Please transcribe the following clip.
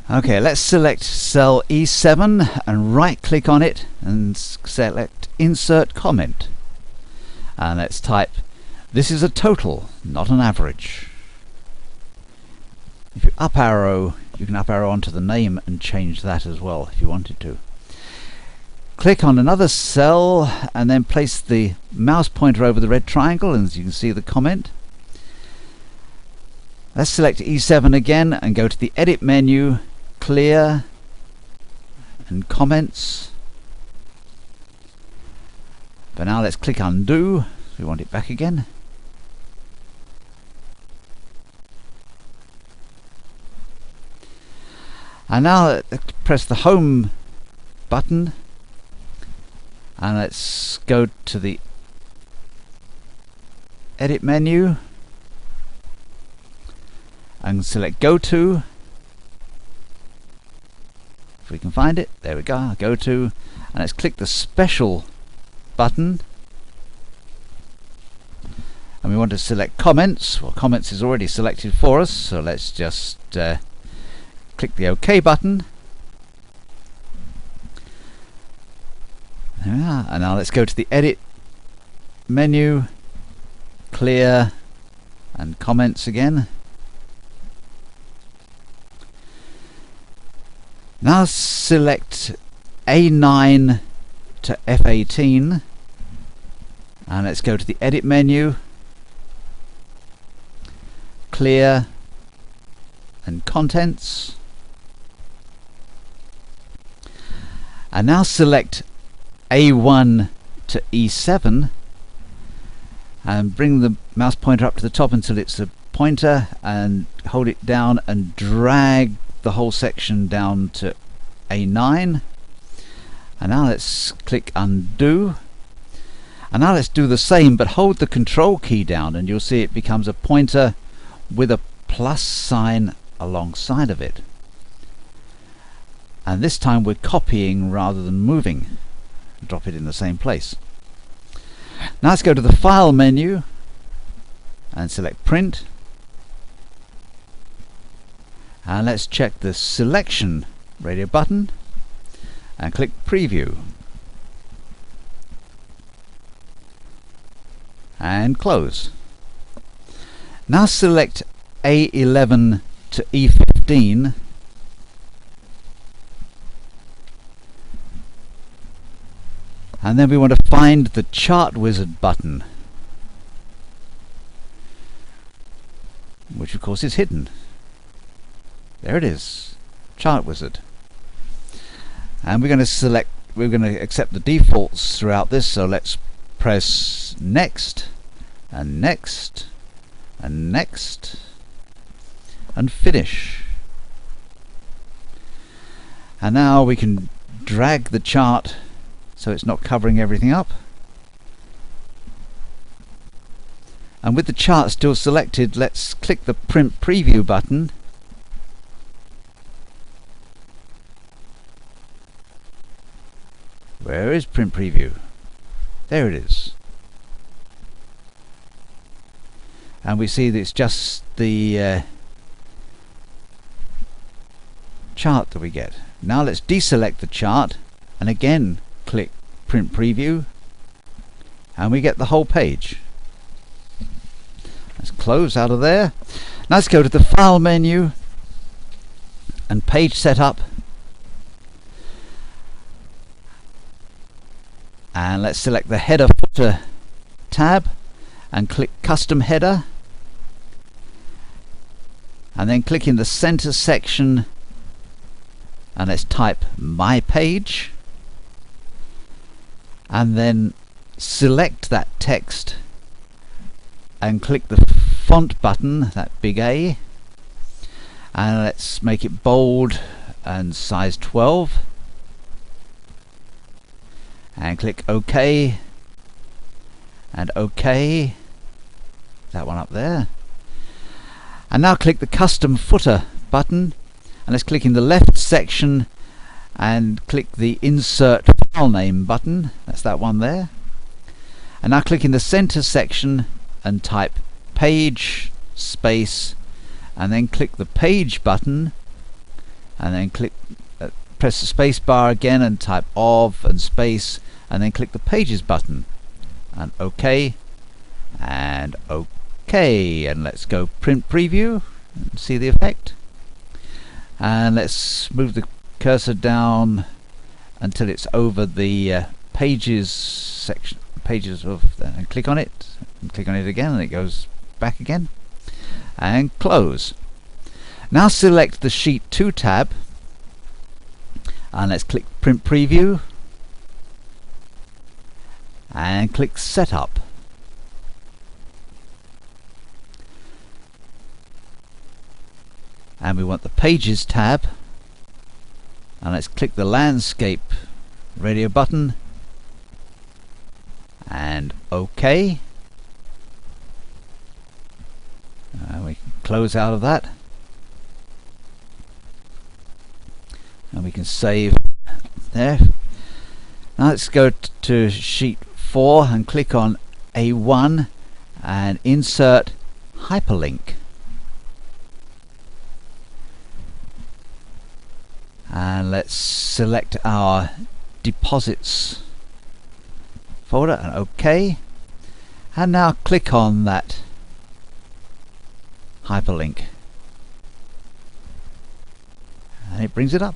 Okay, let's select cell E7 and right click on it and select insert comment, and let's type this is a total, not an average. If you up arrow, you can up arrow onto the name and change that as well if you wanted to. Click on another cell and then place the mouse pointer over the red triangle, and as you can see the comment. Let's select E7 again and go to the edit menu, clear and comments. But now let's click undo. We want it back again. And now press the home button and let's go to the edit menu and select go to. If we can find it, there we go, go to, and let's click the special button, and we want to select comments. Well, comments is already selected for us, so let's just click the OK button. There we are. And now let's go to the edit menu, clear and comments again. Now select A9 to F18 and let's go to the edit menu, clear and contents, and now select A1 to E7 and bring the mouse pointer up to the top until it's a pointer and hold it down and drag the whole section down to A9. And now let's click undo, and now let's do the same but hold the control key down and you'll see it becomes a pointer with a plus sign alongside of it, and this time we're copying rather than moving. Drop it in the same place. Now let's go to the file menu and select print, and let's check the selection radio button and click preview and close. Now select A11 to E15 and then we want to find the chart wizard button, which of course is hidden. There it is, chart wizard. And we're going to accept the defaults throughout this, so let's press next and next and next and finish. And now we can drag the chart so it's not covering everything up, and with the chart still selected, let's click the print preview button Where is print preview? There it is. And we see that it's just the chart that we get. Now let's deselect the chart and again click print preview and we get the whole page. Let's close out of there. Now let's go to the file menu and page setup, and let's select the header footer tab and click custom header, and then click in the center section and let's type my page, and then select that text and click the font button, that big A, and let's make it bold and size 12 and click OK and OK, that one up there. And now click the custom footer button and let's click in the left section and click the insert file name button, that's that one there. And now click in the center section and type page space and then click the page button and then press the space bar again and type OV and space, and then click the Pages button and OK and OK, and let's go print preview and see the effect. And let's move the cursor down until it's over the pages section, and click on it and click on it again, and it goes back again, and close. Now select the Sheet 2 tab and let's click print preview and click setup. And we want the Pages tab, and let's click the landscape radio button and OK. We can close out of that, and we can save there. Now let's go to sheet 4 and click on A1 and insert hyperlink. And let's select our deposits folder and OK. And now click on that hyperlink and it brings it up.